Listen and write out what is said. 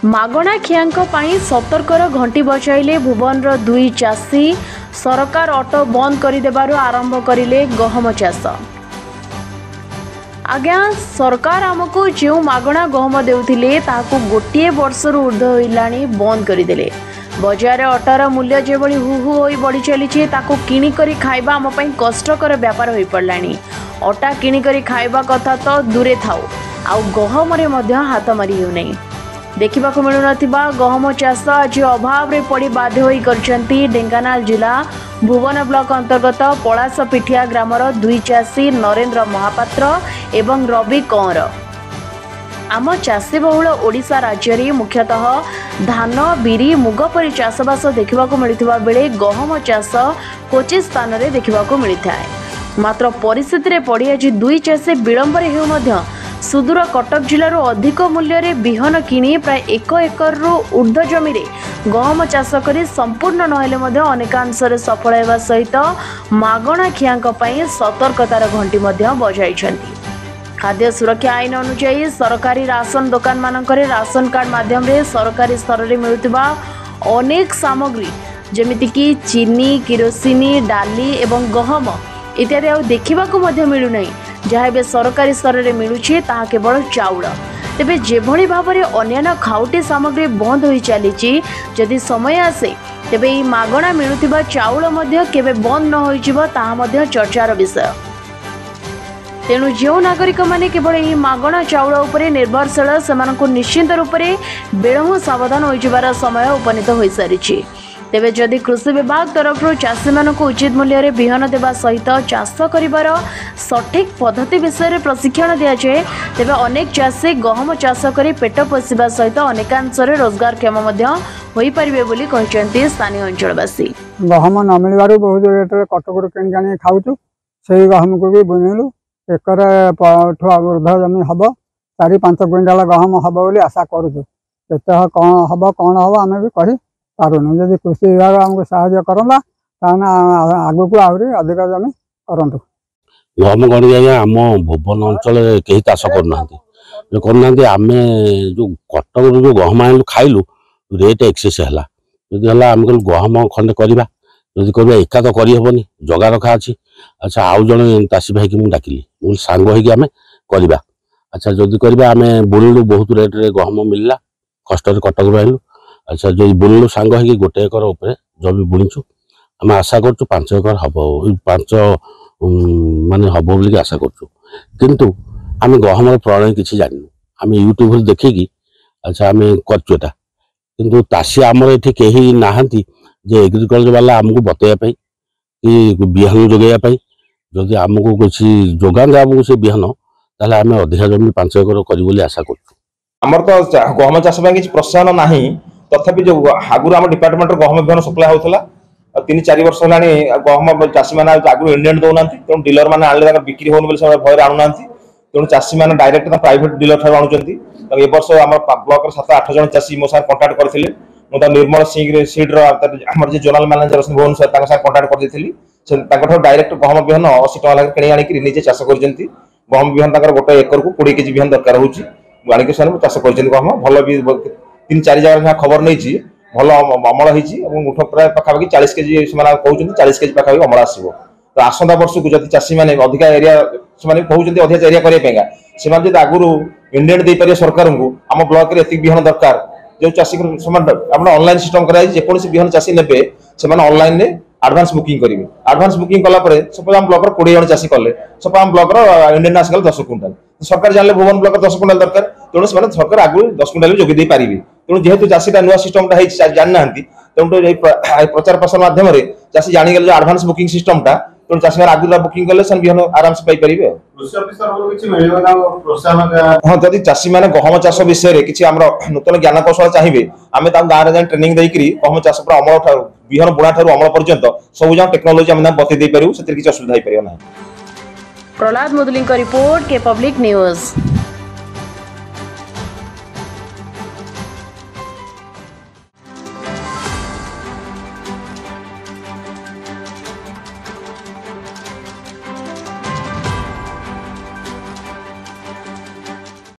मागणा खियांक पाई सतर्कर घंटी बजाइले भुवनर दुई चाषी। सरकार ऑटो बंद करदेबारु आरंभ करिले गहम चाष। आज्ञा सरकार आमको जो मागणा गहम देउथिले ताकू गोटे वर्षरु ऊर्ध्व होइलाणी बंद करदेले। बजार अटार मूल्य जेभली हु होई बढ़ी चली ताकू किणिकरी खाइबा आम पई कष्टकर व्यापार होई पड़लाणी। अटा किणिकरी खाइबा कथा तो दूरे थाउ आउ गहमरे मध्य हाथ मारी हो नहीं। देखा मिलू ना गहम चाष आज अभाव में पड़ी बाध्य होई करछंती ढेंकानाल जिला भुवन ब्लॉक अंतर्गत पलासपिठिया ग्रामर दुई चाषी नरेंद्र महापात्र एवं रवि कंवर। आम चाषी बहुल ओडिशा राज्य में मुख्यतः धान बिरी मुग परी चाषबास देखा मिलता बेले गहम चाष कोची स्थान में देखा मिलता है। मात्र परिस्थिति पड़ी आज दुई चाषी विलंबर हो सुदूर कटक जिलार अधिक मूल्य रे बिहन किणी प्राय 1 एकर ऊर्ध्व जमी गहम चाष कर संपूर्ण नहेले अनेकांश सफल होगा सहित मागणा खियांक पई सतर्कतार घंटी बजाई। खाद्य सुरक्षा आईन अनुसार सरकारी राशन दुकान मानकरे राशन कार्ड माध्यम रे सरकारी स्तर में मिलुवा अनेक सामग्री जमितिकी चीनी किरोसिनी डाली एवं गहम इत्यादि आ देखा मिलूना जहाँ ए सरकारी स्तर में मिलूची ता केवल चाउल। तेबे जेभली भाव में अन्य खाउटी सामग्री बंद हो चली जदि समय आसे तेबे ई मागणा मिलुथिबा चाउल मध्य केबे बंद न होइजिबो ताहा मध्य चर्चार विषय। तेणु जो नागरिक माने केवल यही मागणा चाउल उपरे निर्भरशील सेमानकु निश्चिंत रूप से बेलहु सावधान होइजिबार समय उपनीत हो सारी। तेबे जदि कृषि विभाग तरफ चाषी मानक उचित मूल्य रे बिहन देवा सहित चाष करिवार सठिक पद्धति विषय में प्रशिक्षण दि जाए तेबे अनेक चाषी गहम चाष करी पेट पोषिबा सहित अनेकांश रोजगार क्षम होई परिबे बोली कहचंती स्थानीय अंचलवासी। गहम न मिलबारु बहुत रेट रे कटकरू किन जानी खाउछु सेही गहम को भी बुनिलु एकर ठुआ ऊर्ध्व जमी हबो 4-5 क्विंटाल गहम हबो बोली आशा करूछु। केते कोन हबो आमे भी कहि पारुनु। जदि कृषि विभाग आमको साहाय्य करंदा ताना आगु को आहुरी अधिक जमी करंतु। गहम गणी आज्ञा आम भुवन अंचल कहीं चाष करना आम जो कटक जो गहम आनलु खाइलु रेट एक्सेस है जदि आम गहम खंडे करवा जदि कर एका तो करहबनी जगा रखा अच्छी। अच्छा आउ जड़े चाषी भाई की मुझे डाकिली सांग होगी करवा। अच्छा जदि करवा आम बुणिलु बहुत रेट रे गहम मिलला कष्ट कटक आइलु। अच्छा जो बुणिलु सांग होगी 1 एकर उपर जमी बुणीचु आम आशा कर 5 एकर हम 5 माने हम बोली आशा करूँ किंतु आम गहम प्रणाली किसी जानू आम यूट्यूब देखिकी। अच्छा आम करा किंतु चाषी आमर ये कहीं नहांती जे एग्रीकल्चर वाला आमको बतैया कि बिहन जोगाइवाई जदि आमको किसी जोगान आमको से बिहन ताले आम अधिका जमी 5 एकर कर आशा कर तो गहम चाष किसी प्रोत्साहन ना तथापि जो आगुरी आम डिपार्टमेंट गहम बिहन सप्लाय होता 3-4 वर्ष है गहम चाषी मैंने आगुरी इंडियन दौना तेणु डीलर मैंने आने बिक्री होनी भय आणुना तेणु चाषी मैंने डायरेक्ट प्राइवेट डीलर ठार आणुच्च। ए वर्ष आम ब्लॉक 7-8 जन चाषी मो साथ कंटाक्ट करते मुझे निर्मल सिंह सीड्र आम जो जोनाल मैनेजर भुवनेश्वर कंटाक्ट कर डायरेक्ट गहम बिहन 80 टका लगे किणी आनिक निजे चाष कर गहम बिहन 1 एकर को 20 केजी बिहन दरकार होची आनिक चाष कर गहम भल भी 3-4 जगह खबर नहीं भल अमल होठ प्राय पाखापाखि 40 केजी कहते 40 केजी पाखापाखि अमल आसो। तो आसंता वर्ष को जब चाषी मैंने अधिका एरिया से कहते अधिका एरिया करने आगुरी इंडियन दे पारे सरकार को आम ब्लॉक में एतिक बिहन दरकार जो चाषी ऑनलाइन सिस्टम कराई बिहन चाषी ने ऑनलाइन एडवांस बुकिंग करेंगे। एडवांस बुकिंग कलापर सपोज आम ब्लॉक 20 जन चाषी कले सपोज आम ब्लॉक इंडियन आसगल 10 क्विंटाल सरकार जानले भुवन ब्लॉक 10 क्विंटाल दरकार तेणु से सरकार आगु 10 क्विंटाल भी जोगे पारे। तेणु जेहेतु चाषीटा नुआ सिस्टमटा जाना तेणु प्रचार प्रसार माध्यम चाषी जानीगले जो एडवांस बुकिंग सिस्टमटा तेणु चाषी मैंने आगुला बुकिंग कले बिहन आराम से पाइपर। हाँ जदि चाषी मैंने गहम चाष विषय किसी आम नूतन ज्ञान कौशल चाहिए आम गाँव में ट्रेनिंग देकर गहम चाष अमल ठार बिहन बुणा ठार अमल पर्यंत सब जहाँ टेक्नोलोजी आम बतई पारू से किसी असुविधा हो पार ना। प्रहलाद मुदुली रिपोर्ट के पब्लिक न्यूज।